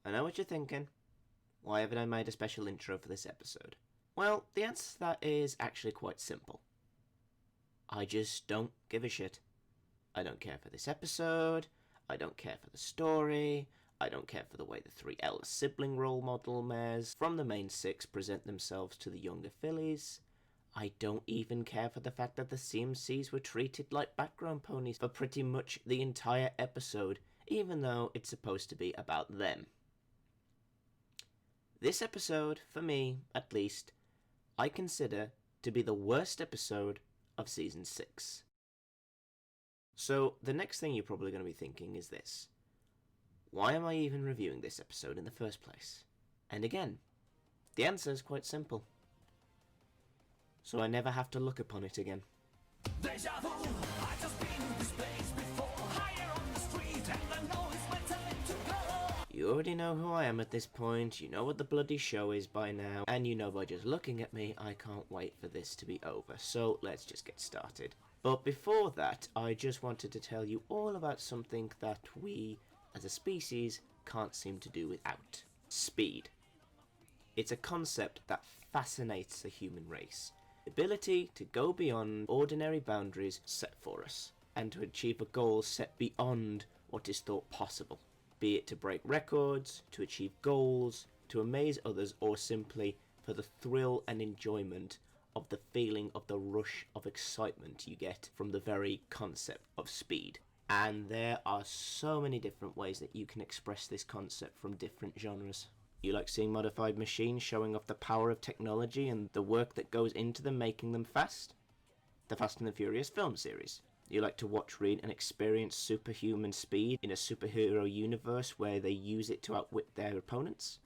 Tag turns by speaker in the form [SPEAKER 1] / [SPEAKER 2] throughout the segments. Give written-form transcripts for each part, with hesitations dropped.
[SPEAKER 1] I know what you're thinking. Why haven't I made a special intro for this episode? Well, the answer to that is actually quite simple. I just don't give a shit. I don't care for this episode. I don't care for the story. I don't care for the way the three elder sibling role model mares from the main six present themselves to the younger fillies. I don't even care for the fact that the CMCs were treated like background ponies for pretty much the entire episode, even though it's supposed to be about them. This episode, for me at least, I consider to be the worst episode of Season 6. So, the next thing you're probably going to be thinking is this. Why am I even reviewing this episode in the first place? And again, the answer is quite simple. So I never have to look upon it again. Deja Vu, I just been in this place before, higher on the street, and I know it's my time to go. You already know who I am at this point, you know what the bloody show is by now, and you know by just looking at me, I can't wait for this to be over, so let's just get started. But before that, I just wanted to tell you all about something that we, as a species, can't seem to do without. Speed. It's a concept that fascinates the human race. The ability to go beyond ordinary boundaries set for us, and to achieve a goal set beyond what is thought possible. Be it to break records, to achieve goals, to amaze others, or simply for the thrill and enjoyment of the feeling of the rush of excitement you get from the very concept of speed. And there are so many different ways that you can express this concept from different genres. You like seeing modified machines showing off the power of technology and the work that goes into them making them fast? The Fast and the Furious film series. You like to watch, read and experience superhuman speed in a superhero universe where they use it to outwit their opponents?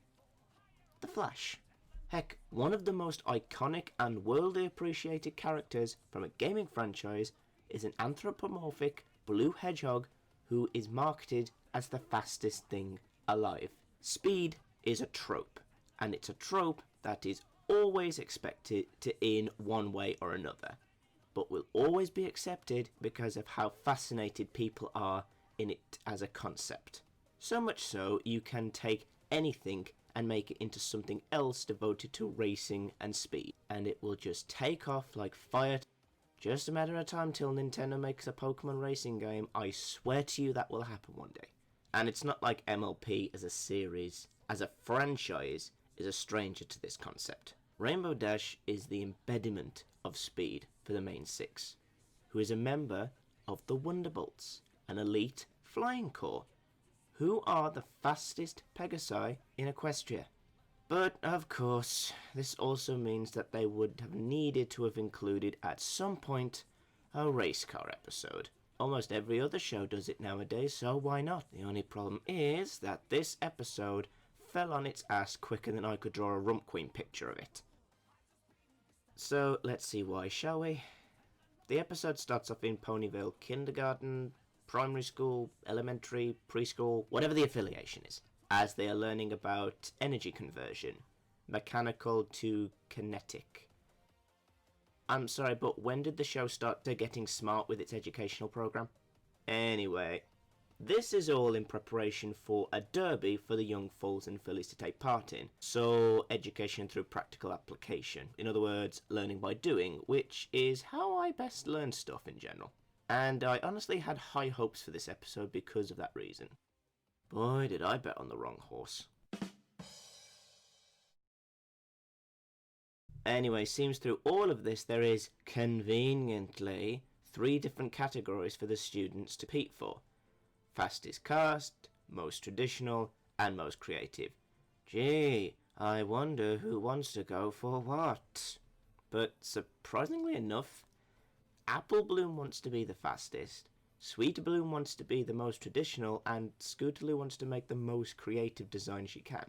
[SPEAKER 1] The Flash. Heck, one of the most iconic and worldly appreciated characters from a gaming franchise is an anthropomorphic blue hedgehog who is marketed as the fastest thing alive. Speed is a trope, and it's a trope that is always expected to in one way or another, but will always be accepted because of how fascinated people are in it as a concept. So much so, you can take anything and make it into something else devoted to racing and speed, and it will just take off like fire. Just a matter of time till Nintendo makes a Pokemon racing game. I swear to you that will happen one day. And it's not like MLP as a series, as a franchise, is a stranger to this concept. Rainbow Dash is the embodiment of speed for the main six, who is a member of the Wonderbolts, an elite flying corps, who are the fastest Pegasi in Equestria. But, of course, this also means that they would have needed to have included at some point a race car episode. Almost every other show does it nowadays, so why not? The only problem is that this episode fell on its ass quicker than I could draw a Rump Queen picture of it. So, let's see why, shall we? The episode starts off in Ponyville Kindergarten, primary school, elementary, preschool, whatever the affiliation is, as they are learning about energy conversion, mechanical to kinetic. I'm sorry, but when did the show start getting smart with its educational program? Anyway, this is all in preparation for a derby for the young foals and fillies to take part in. So, education through practical application. In other words, learning by doing, which is how I best learn stuff in general. And I honestly had high hopes for this episode because of that reason. Boy, did I bet on the wrong horse. Anyway, seems through all of this there is, conveniently, 3 different categories for the students to compete for. Fastest cast, most traditional, and most creative. Gee, I wonder who wants to go for what. But surprisingly enough, Apple Bloom wants to be the fastest, Sweet Bloom wants to be the most traditional, and Scootaloo wants to make the most creative design she can.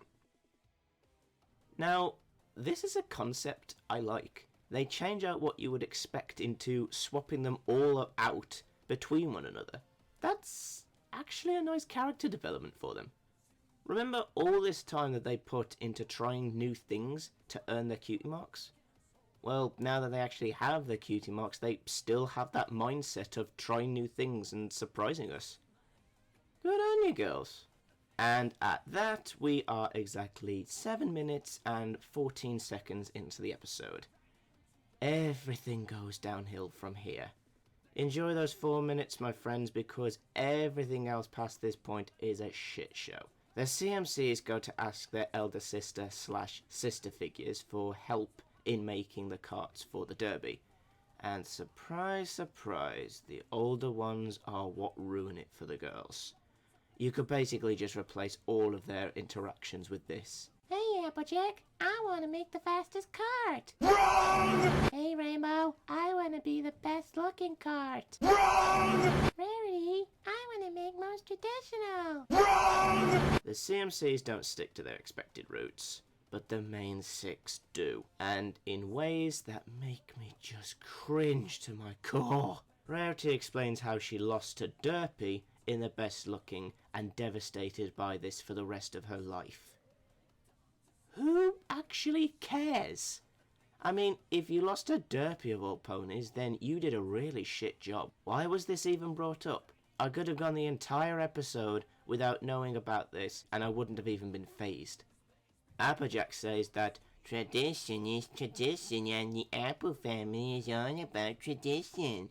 [SPEAKER 1] Now, this is a concept I like. They change out what you would expect into swapping them all out between one another. That's actually a nice character development for them. Remember all this time that they put into trying new things to earn their cutie marks? Well, now that they actually have their cutie marks, they still have that mindset of trying new things and surprising us. Good on you, girls. And at that, we are exactly 7 minutes and 14 seconds into the episode. Everything goes downhill from here. Enjoy those 4 minutes, my friends, because everything else past this point is a shit show. The CMCs go to ask their elder sister/sister figures for help in making the carts for the derby. And surprise, surprise, the older ones are what ruin it for the girls. You could basically just replace all of their interactions with this.
[SPEAKER 2] Hey, Applejack, I want to make the fastest cart.
[SPEAKER 3] Wrong!
[SPEAKER 2] Hey, Rainbow, I want to be the best looking cart.
[SPEAKER 3] Wrong!
[SPEAKER 2] Rarity, I want to make most traditional.
[SPEAKER 3] Wrong!
[SPEAKER 1] The CMCs don't stick to their expected routes, but the main 6 do, and in ways that make me just cringe to my core. Rarity explains how she lost to Derpy in the best looking and devastated by this for the rest of her life. Who actually cares? I mean, if you lost to Derpy of all ponies, then you did a really shit job. Why was this even brought up? I could have gone the entire episode without knowing about this, and I wouldn't have even been fazed. Applejack says that tradition is tradition and the Apple family is all about tradition.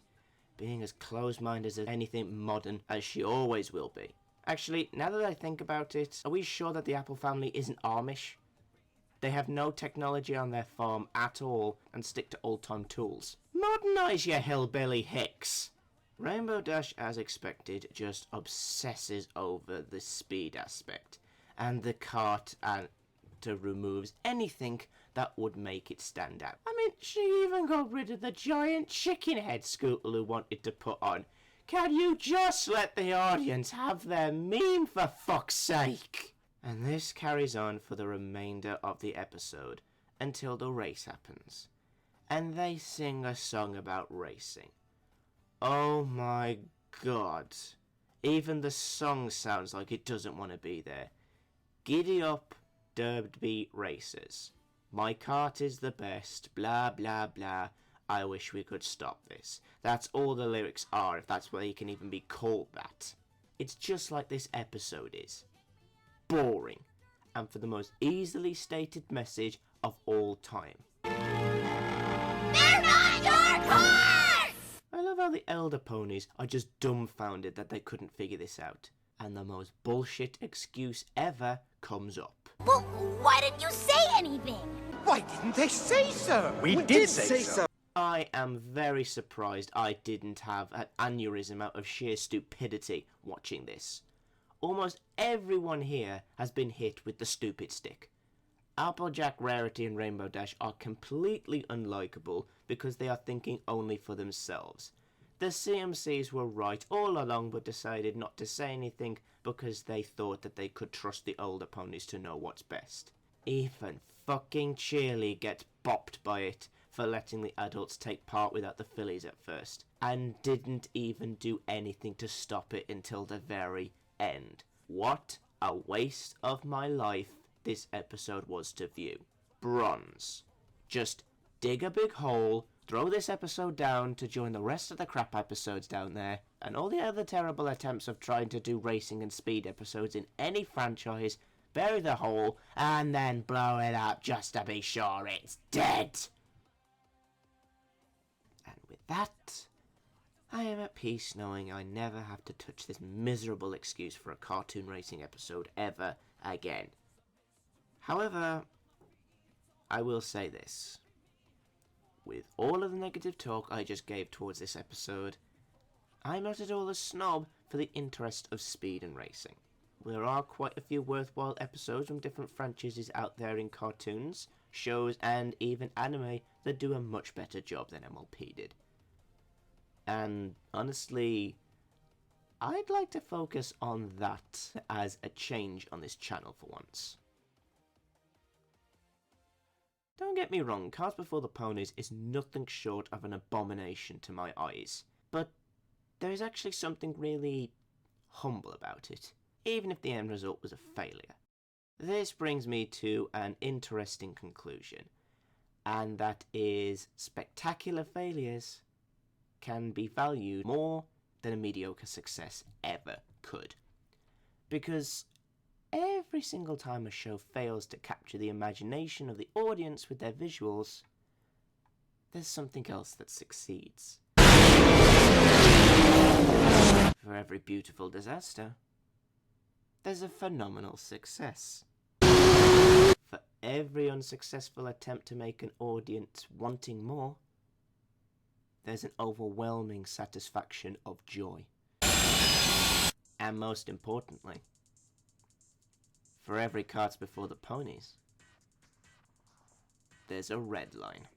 [SPEAKER 1] Being as close-minded as anything modern as she always will be. Actually, now that I think about it, are we sure that the Apple family isn't Amish? They have no technology on their farm at all and stick to old-time tools. Modernise, you hillbilly hicks! Rainbow Dash, as expected, just obsesses over the speed aspect, and the cart removes anything that would make it stand out. I mean, she even got rid of the giant chicken head Scootaloo wanted to put on. Can you just let the audience have their meme, for fuck's sake? And this carries on for the remainder of the episode until the race happens. And they sing a song about racing. Oh my god. Even the song sounds like it doesn't want to be there. Giddy up, Derby racers. My cart is the best, blah blah blah. I wish we could stop this. That's all the lyrics are, if that's why they can even be called that. It's just like this episode is. Boring. And for the most easily stated message of all time.
[SPEAKER 2] They're not your carts!
[SPEAKER 1] I love how the elder ponies are just dumbfounded that they couldn't figure this out. And the most bullshit excuse ever comes up.
[SPEAKER 2] Well, why didn't you say anything?
[SPEAKER 3] Why didn't they say so? We did say so.
[SPEAKER 1] I am very surprised I didn't have an aneurysm out of sheer stupidity watching this. Almost everyone here has been hit with the stupid stick. Applejack, Rarity and Rainbow Dash are completely unlikable because they are thinking only for themselves. The CMCs were right all along but decided not to say anything because they thought that they could trust the older ponies to know what's best. Even fucking Cheerly gets bopped by it for letting the adults take part without the fillies at first, and didn't even do anything to stop it until the very end. What a waste of my life this episode was to view. Bronze. Just dig a big hole, throw this episode down to join the rest of the crap episodes down there, and all the other terrible attempts of trying to do racing and speed episodes in any franchise, bury the hole, and then blow it up just to be sure it's dead. And with that, I am at peace knowing I never have to touch this miserable excuse for a cartoon racing episode ever again. However, I will say this. With all of the negative talk I just gave towards this episode, I'm not at all a snob for the interest of speed and racing. There are quite a few worthwhile episodes from different franchises out there in cartoons, shows, and even anime that do a much better job than MLP did. And honestly, I'd like to focus on that as a change on this channel for once. Don't get me wrong, Cars Before the Ponies is nothing short of an abomination to my eyes, but there is actually something really humble about it, even if the end result was a failure. This brings me to an interesting conclusion, and that is spectacular failures can be valued more than a mediocre success ever could. Because every single time a show fails to capture the imagination of the audience with their visuals, there's something else that succeeds. For every beautiful disaster, there's a phenomenal success. For every unsuccessful attempt to make an audience wanting more, there's an overwhelming satisfaction of joy. And most importantly, for every carts before the ponies, there's a red line.